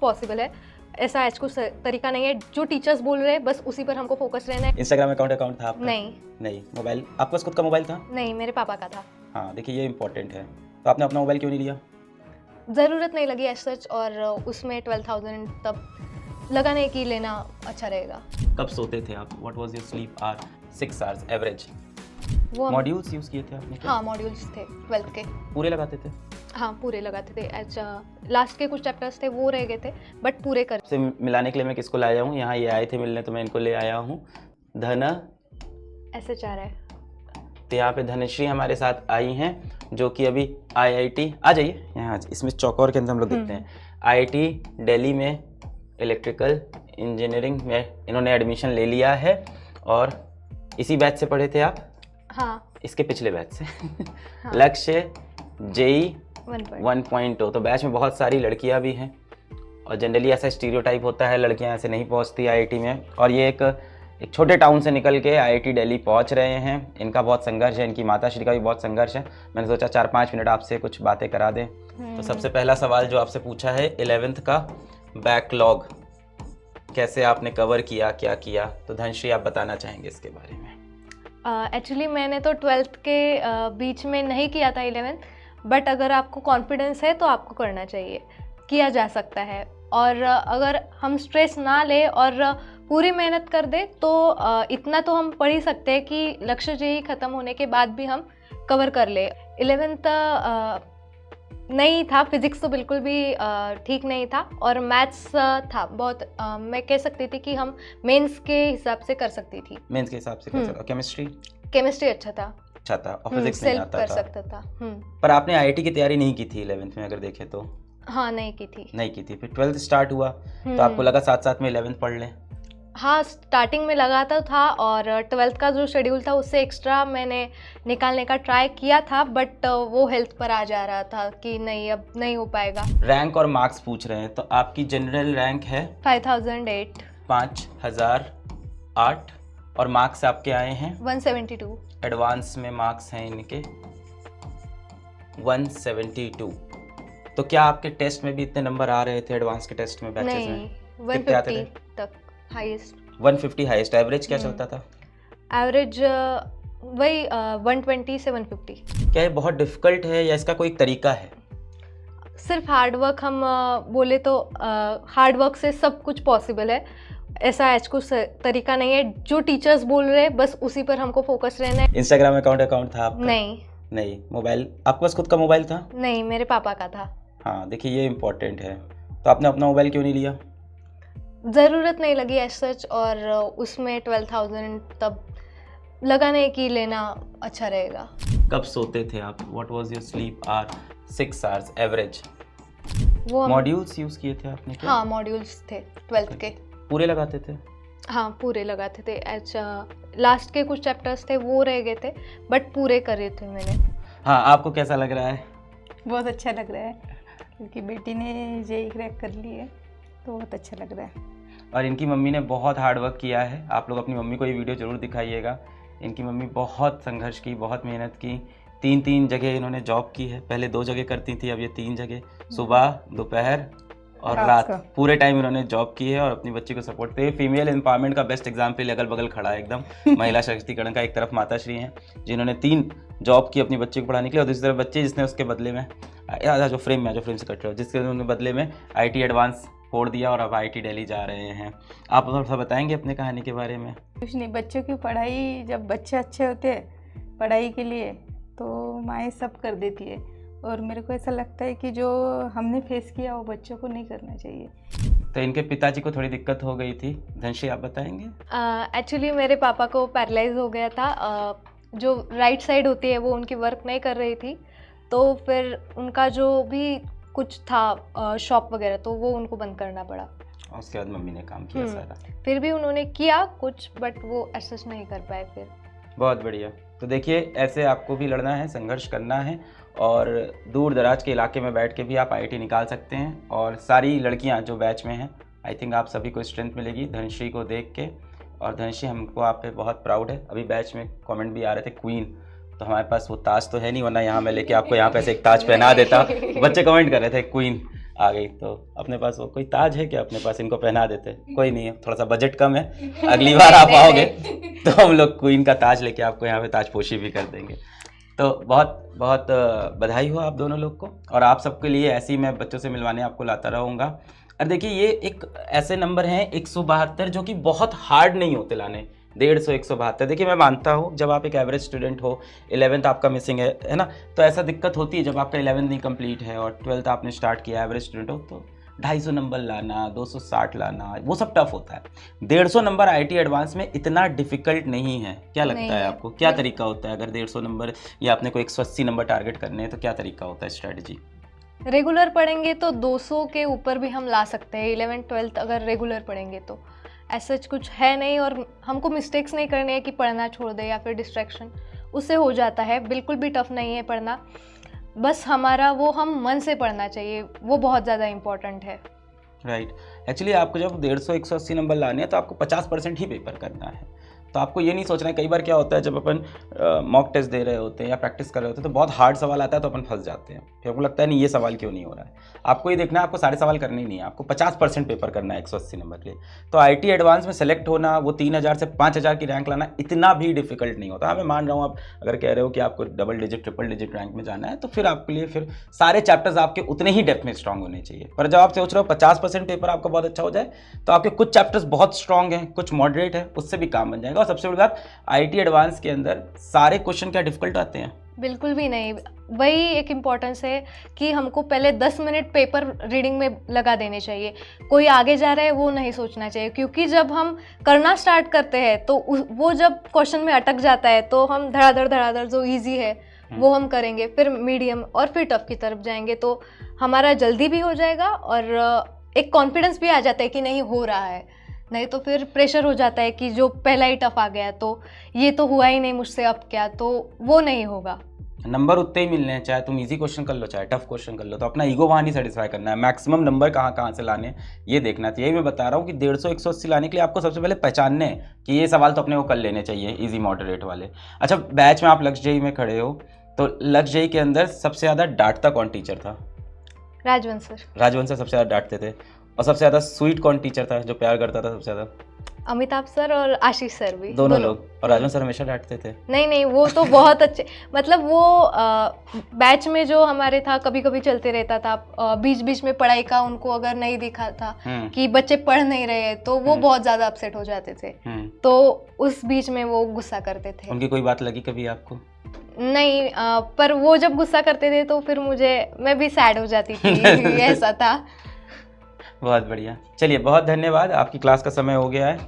Possible है, ऐसा आज कुछ तरीका नहीं है। जो टीचर्स बोल रहे हैं बस उसी पर हमको फोकस रहना है। इंस्टाग्राम अकाउंट था आपका? नहीं। मोबाइल आपके पास खुद का मोबाइल था? नहीं, मेरे पापा का था। हाँ, देखिए ये इंपॉर्टेंट है। तो आपने अपना मोबाइल क्यों नहीं लिया? ज़रूरत नहीं लगी एज सच, और उसमें 12,000 तब लगा नहीं कि लेना अच्छा रहेगा। कब सोते थे आप? What was your sleep hour? 6 hours average. वो मॉड्यूल्स यूज़ किए थे आपने क्या? हाँ, मॉड्यूल्स थे 12th के। पूरे लगाते थे? हाँ, पूरे लगाते थे। एज लास्ट के कुछ चैप्टर्स थे वो रह गए थे, बट पूरे कर। से मिलाने के लिए मैं किसको लाया हूँ? यहाँ ये आए थे मिलने तो मैं इनको ले आया हूँ। धना SHR है। तो यहाँ पे धनश्री हमारे साथ आई हैं, जो कि अभी IIT आ जाइए यहाँ, इसमें चौकोर के अंदर हम लोग देखते हैं। IIT दिल्ली में इलेक्ट्रिकल इंजीनियरिंग में इन्होंने एडमिशन ले लिया है। और इसी बैच से पढ़े थे आप? हाँ। इसके पिछले बैच से। हाँ। लक्ष्य JEE 1.0। तो बैच में बहुत सारी लड़कियां भी हैं, और जनरली ऐसा स्टीरियोटाइप होता है लड़कियां ऐसे नहीं पहुंचती IIT में। और ये एक छोटे टाउन से निकल के IIT दिल्ली पहुंच रहे हैं। इनका बहुत संघर्ष है, इनकी माताश्री का भी बहुत संघर्ष है। मैंने सोचा 4-5 मिनट आपसे कुछ बातें करा दें। तो सबसे पहला सवाल जो आपसे पूछा है 11th का बैकलॉग कैसे आपने कवर किया, क्या किया, तो धनश्री आप बताना चाहेंगे इसके बारे में? एक्चुअली मैंने तो 12th के बीच में नहीं किया था 11th, बट अगर आपको कॉन्फिडेंस है तो आपको करना चाहिए, किया जा सकता है। और अगर हम स्ट्रेस ना ले और पूरी मेहनत कर दे तो इतना तो हम पढ़ ही सकते हैं कि लक्ष्य JEE ख़त्म होने के बाद भी हम कवर कर ले। 11th नहीं था, फिजिक्स तो बिल्कुल भी ठीक नहीं था, और मैथ्स था बहुत। मैं कह सकती थी कि हम मेंस के हिसाब से कर सकती थी। मेंस के हिसाब से कर सकता। केमिस्ट्री अच्छा था और फिजिक्स नहीं आता कर था। सकता था। पर आपने IIT की तैयारी नहीं की थी 11th में, अगर देखें तो? हाँ, नहीं की थी। फिर 12th स्टार्ट हुआ तो आपको लगा साथ साथ में 11th पढ़ लें? हाँ, स्टार्टिंग में लगाता था, और 12th का जो शेड्यूल था उससे एक्स्ट्रा मैंने निकालने का ट्राई किया था, बट वो हेल्थ पर आ जा रहा था कि नहीं, अब नहीं हो पाएगा। रैंक और मार्क्स पूछ रहे हैं, तो आपकी जनरल रैंक है 5008। 5008, और मार्क्स आपके आए हैं 172। एडवांस में मार्क्स हैं इनके 172। तो क्या आपके टेस्ट में भी इतने नंबर आ रहे थे एडवांस के टेस्ट में, बैचेस में? नहीं, कितने आते 150 थे? तक हाईएस्ट। 150 हाईएस्ट। एवरेज क्या चलता था? एवरेज वही 120 से 150। क्या ये बहुत डिफिकल्ट है या इसका कोई तरीका है? सिर्फ हार्ड वर्क हम बोले तो हार्ड वर्क से सब कुछ पॉसिबल है, ऐसा आज कुछ तरीका नहीं है। जो टीचर्स बोल रहे हैं बस उसी पर हमको फोकस रहना है। इंस्टाग्राम अकाउंट था आपका? नहीं। मोबाइल आपके पास खुद का मोबाइल था? नहीं, मेरे पापा का था। हाँ, देखिए ये इंपॉर्टेंट है। तो आपने अपना मोबाइल क्यों नहीं लिया? ज़रूरत नहीं लगी एज सच, और उसमें 12,000 तब लगा नहीं कि लेना अच्छा रहेगा। कब सोते थे आप? What was your sleep hour? 6 hours average. वो मॉड्यूल्स यूज़ किए थे आपने क्या? हाँ, मॉड्यूल्स थे 12th के। पूरे लगाते थे? हाँ, पूरे लगाते थे। एज लास्ट के कुछ चैप्टर्स थे वो रह गए थे, बट पूरे करे थे मैंने। हाँ, आपको कैसा लग रहा है? बहुत अच्छा लग रहा है, क्योंकि बेटी ने JEE क्रैक कर ली है, तो बहुत अच्छा लग रहा है। और इनकी मम्मी ने बहुत हार्ड वर्क किया है। आप लोग अपनी मम्मी को ये वीडियो ज़रूर दिखाइएगा। इनकी मम्मी बहुत संघर्ष की, बहुत मेहनत की। 3 जगह इन्होंने जॉब की है। पहले 2 जगह करती थी, अब ये 3 जगह, सुबह, दोपहर और रात, पूरे टाइम इन्होंने जॉब की है और अपनी बच्ची को सपोर्ट करते हैं। फीमेल एम्पावरमेंट का बेस्ट एग्जाम्पल अगल बगल खड़ा है एकदम। महिला सशक्तिकरण का एक तरफ माताश्री हैं जिन्होंने 3 जॉब की अपनी बच्ची को पढ़ाने के लिए, और दूसरी तरफ बच्चे जिसने उसके बदले में जो फ्रेम से कट रहे हो, जिसके उन्होंने बदले में IIT एडवांस फोड़ दिया और अब IIT दिल्ली जा रहे हैं। आप थोड़ा बताएंगे अपने कहानी के बारे में? कुछ नहीं, बच्चों की पढ़ाई, जब बच्चे अच्छे होते हैं पढ़ाई के लिए तो माएँ सब कर देती है, और मेरे को ऐसा लगता है कि जो हमने फेस किया वो बच्चों को नहीं करना चाहिए। तो इनके पिताजी को थोड़ी दिक्कत हो गई थी, धनश्री आप बताएंगे? एक्चुअली मेरे पापा को पैरालाइज हो गया था, जो राइट साइड होती है वो उनकी वर्क नहीं कर रही थी, तो फिर उनका जो भी कुछ था शॉप वगैरह, तो वो उनको बंद करना पड़ा। और उसके बाद मम्मी ने काम किया सारा? फिर भी उन्होंने किया कुछ, बट वो एसेस नहीं कर पाए फिर। बहुत बढ़िया। तो देखिए, ऐसे आपको भी लड़ना है, संघर्ष करना है, और दूर दराज के इलाके में बैठ के भी आप IIT निकाल सकते हैं। और सारी लड़कियां जो बैच में हैं, आई थिंक आप सभी को स्ट्रेंथ मिलेगी धनश्री को देख के। और धनश्री, हमको आप पे बहुत प्राउड है। अभी बैच में कमेंट भी आ रहे थे क्वीन, तो हमारे पास वो ताज तो है नहीं, वरना यहाँ मैं लेके आपको यहाँ पे से एक ताज पहना देता। बच्चे कमेंट कर रहे थे क्वीन, आ गई। तो अपने पास वो कोई ताज है क्या अपने पास, इनको पहना देते? कोई नहीं है, थोड़ा सा बजट कम है, अगली बार आप आओगे तो हम लोग क्वीन का ताज लेके आपको यहाँ पे ताजपोशी भी कर देंगे। तो बहुत बहुत बधाई हो आप दोनों लोग को, और आप सबके लिए ऐसे ही मैं बच्चों से मिलवाने आपको लाता रहूँगा। और देखिए ये एक ऐसे नंबर हैं 172 जो कि बहुत हार्ड नहीं होते लाने। 150 172, देखिए मैं मानता हूँ जब आप एक एवरेज स्टूडेंट हो, 11th आपका मिसिंग है ना, तो ऐसा दिक्कत होती है जब आपका 11th नहीं कंप्लीट है और 12th आपने स्टार्ट किया, एवरेज स्टूडेंट हो तो 250 नंबर लाना, 260 लाना, वो सब टफ होता है। 150 नंबर आईटी एडवांस में इतना डिफिकल्ट नहीं है। क्या लगता है आपको, क्या तरीका होता है? अगर 150 नंबर या आपने को 180 नंबर टारगेट करने हैं तो क्या तरीका होता है, स्ट्रेटजी? रेगुलर पढ़ेंगे तो 200 के ऊपर भी हम ला सकते हैं। 11th 12th अगर रेगुलर पढ़ेंगे तो ऐसा कुछ है नहीं, और हमको मिस्टेक्स नहीं करनी है कि पढ़ना छोड़ दे या फिर डिस्ट्रैक्शन, उससे हो जाता है। बिल्कुल भी टफ नहीं है पढ़ना, बस हमारा वो हम मन से पढ़ना चाहिए, वो बहुत ज़्यादा इम्पोर्टेंट है। राइट। एक्चुअली आपको जब 150 180 नंबर लाने हैं तो आपको 50% ही पेपर करना है। तो आपको ये नहीं सोचना है, कई बार क्या होता है जब अपन मॉक टेस्ट दे रहे होते हैं या प्रैक्टिस कर रहे होते हैं तो बहुत हार्ड सवाल आता है तो अपन फंस जाते हैं, फिर आपको लगता है नहीं ये सवाल क्यों नहीं हो रहा है। आपको ये देखना है आपको सारे सवाल करने ही नहीं है, आपको 50% पेपर करना है 180 नंबर के लिए। तो आईटी एडवांस में सेलेक्ट होना, वो 3000 से 5000 की रैंक लाना इतना भी डिफिकल्ट नहीं होता। हाँ मैं मान रहा हूँ, आप अगर कह रहे हो कि आपको double digit triple digit rank में जाना है तो फिर आपके लिए फिर सारे चैप्टर्स आपके उतने ही डेप्थ में स्ट्रांग होने चाहिए। पर जब आप सोच रहे हो 50% पेपर आपका बहुत अच्छा हो जाए तो आपके कुछ चैप्टर्स बहुत स्ट्रांग हैं, कुछ मॉडरेट है, उससे भी काम बन जाएगा। और सबसे बड़ी बात, आईटी एडवांस के अंदर सारे क्वेश्चन क्या डिफिकल्ट आते हैं? बिल्कुल भी नहीं। वही एक इम्पोर्टेंस है कि हमको पहले 10 मिनट पेपर रीडिंग में लगा देने चाहिए। कोई आगे जा रहा है वो नहीं सोचना चाहिए, क्योंकि जब हम करना स्टार्ट करते हैं तो वो जब क्वेश्चन में अटक जाता है तो हम धड़ाधड़ जो इजी है वो हम करेंगे, फिर मीडियम और फिर टफ की तरफ जाएंगे तो हमारा जल्दी भी हो जाएगा और एक कॉन्फिडेंस भी आ जाता है कि नहीं हो रहा है। नहीं तो फिर प्रेशर हो जाता है कि जो पहला ही टफ आ गया तो ये तो हुआ ही नहीं मुझसे, अब क्या, तो वो नहीं होगा। नंबर उतने ही मिलने हैं, चाहे तुम इजी क्वेश्चन कर लो चाहे टफ क्वेश्चन कर लो, तो अपना ईगो वहाँ नहीं सेटिस्फाई करना है। मैक्सिमम नंबर कहाँ से लाने ये देखना चाहिए। यही मैं बता रहा हूँ कि 150 180 लाने के लिए आपको सबसे पहले पहचानने कि ये सवाल तो अपने को कर लेने चाहिए इजी मॉडरेट वाले। अच्छा, बैच में आप लक्ष्य जेई में खड़े हो तो लक्ष्य जेई के अंदर सबसे ज़्यादा डांटता कौन टीचर था? राजवंश सर। राजवंश सर सबसे ज़्यादा डांटते थे। और सबसे ज़्यादा स्वीट कौन टीचर था जो प्यार करता था सबसे ज़्यादा? अमिताभ सर और आशीष सर भी, दोनों लोग। और राजवंश सर हमेशा डांटते थे? नहीं वो तो बहुत अच्छे, मतलब वो बैच में जो हमारे था कभी कभी चलते रहता था, बीच बीच में पढ़ाई का उनको अगर नहीं दिखा था कि बच्चे पढ़ नहीं रहे हैं तो वो बहुत ज़्यादा अपसेट हो जाते थे, तो उस बीच में वो गुस्सा करते थे। उनकी कोई बात लगी कभी आपको? नहीं, पर वो जब गुस्सा करते थे तो फिर मैं भी सैड हो जाती थी ऐसा था। बहुत बढ़िया। चलिए बहुत धन्यवाद, आपकी क्लास का समय हो गया है।